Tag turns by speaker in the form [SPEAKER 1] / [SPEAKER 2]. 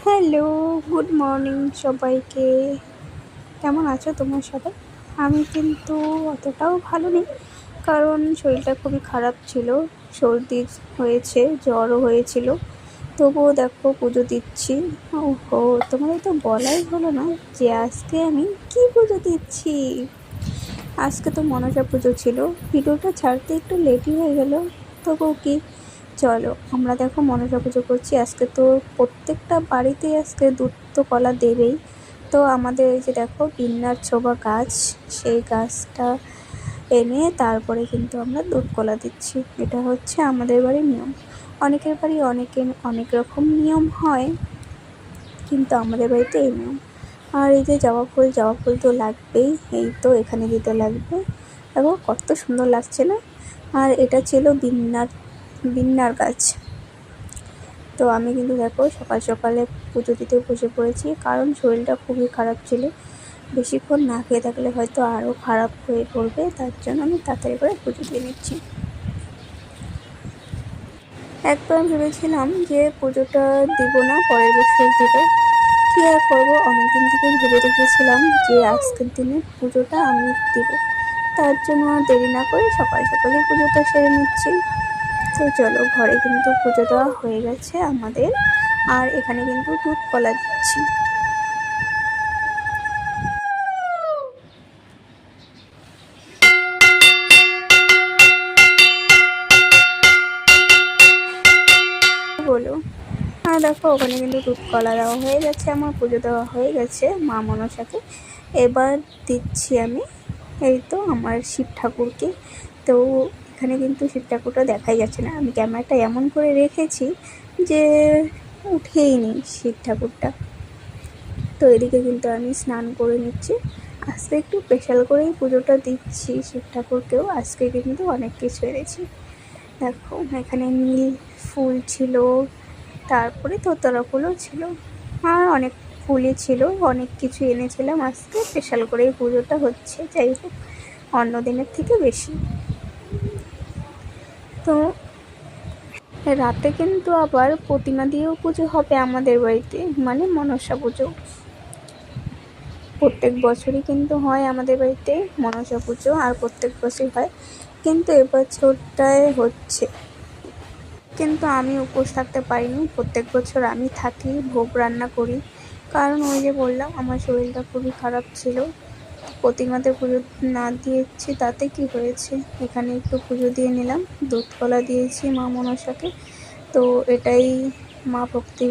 [SPEAKER 1] Hello, good morning সবাইকে। কেমন আছো তোমরা সবাই? আমি কিন্তু অতটাও ভালো নেই, কারণ শরীরটা খুবই খারাপ ছিল। সর্দি হয়েছে, জ্বরও হয়েছিল। তবুও দেখো পুজো দিচ্ছি। ওহো, তোমাদের তো বলাই হলো না যে আজকে আমি কি পুজো দিচ্ছি। আজকে তো মনসা পুজো ছিল। ভিডিওটা ছাড়তে একটু লেটই হয়ে গেল, তবুও কি, চলো আমরা দেখো মনসা পুজো করছি। আজকে তো প্রত্যেকটা বাড়িতেই আজকে দুধ তো কলা দেবেই। তো আমাদের এই যে দেখো বিন্যার ছোবা গাছ, সেই গাছটা এনে তারপরে কিন্তু আমরা দুধ কলা দিচ্ছি। এটা হচ্ছে আমাদের বাড়ির নিয়ম। অনেকের বাড়ি অনেক রকম নিয়ম হয়, কিন্তু আমাদের বাড়িতে এই নিয়ম। আর এই যে জবা ফুল তো লাগবেই, এই তো এখানে দিতে লাগবে। দেখো কত সুন্দর লাগছে না? আর এটা ছিল বিন্যার গাছ। তো আমি কিন্তু দেখো সকাল সকালে পুজো দিতে বসে পড়েছি, কারণ শরীরটা খুবই খারাপ ছিল। বেশিক্ষণ না খেয়ে থাকলে হয়তো আরও খারাপ হয়ে পড়বে, তার জন্য আমি তাড়াতাড়ি করে পুজো দিয়ে নিচ্ছি। একবার ভেবেছিলাম যে পুজোটা দিব না, পরের বছর দেবো। কী আর করবো, অনেকদিন থেকে ভেবে রেখেছিলাম যে আজকের দিনে পুজোটা আমি দিব। তার জন্য আর দেরি না করে সকাল সকালেই পুজোটা সেরে নিচ্ছি। তো চলো, ঘরে কিন্তু পুজো দেওয়া হয়ে গেছে আমাদের। আর এখানে কিন্তু দুধ কলা দিচ্ছি। বলো। আর দেখো ওখানে কিন্তু দুধ কলা দেওয়া হয়ে গেছে, আমার পুজো দেওয়া হয়ে গেছে মা মনসাকে। এবার দিচ্ছি আমি এই তো আমার শিব ঠাকুরকে। তো এখানে কিন্তু শিব ঠাকুরটা দেখাই যাচ্ছে না, আমি ক্যামেরাটা এমন করে রেখেছি যে উঠেই নি শিব ঠাকুরটা। তো এদিকে কিন্তু আমি স্নান করে নিচ্ছি। আজকে একটু স্পেশাল করেই পুজোটা দিচ্ছি শিব ঠাকুরকেও। আজকে কিন্তু অনেক কিছু এনেছি। দেখো এখানে নীল ফুল ছিল, তারপরে তোতলা ফুলও ছিল, আর অনেক ফুলই ছিল। অনেক কিছু এনেছিলাম, আজকে স্পেশাল করেই পুজোটা হচ্ছে। যাই হোক, অন্য দিনের থেকে বেশি। তো রাতে কিন্তু আবার প্রতিমা দিয়েও পুজো হবে আমাদের বাড়িতে, মানে মনসা পুজো। প্রত্যেক বছরই কিন্তু হয় আমাদের বাড়িতে মনসা পুজো, আর প্রত্যেক বছরই হয়, কিন্তু এবছরটায় হচ্ছে। কিন্তু আমি উপোস থাকতে পারিনি, প্রত্যেক বছর আমি থাকি, ভোগ রান্না করি। কারণ ওই যে বললাম আমার শরীরটা খুবই খারাপ ছিল। প্রতিমাতে পুজো না দিয়েছি তাতে কি হয়েছে, এখানে একটু পুজো দিয়ে নিলাম, দুধ কলা দিয়েছি মা মনসাকে। তো এটাই মা ভক্তি।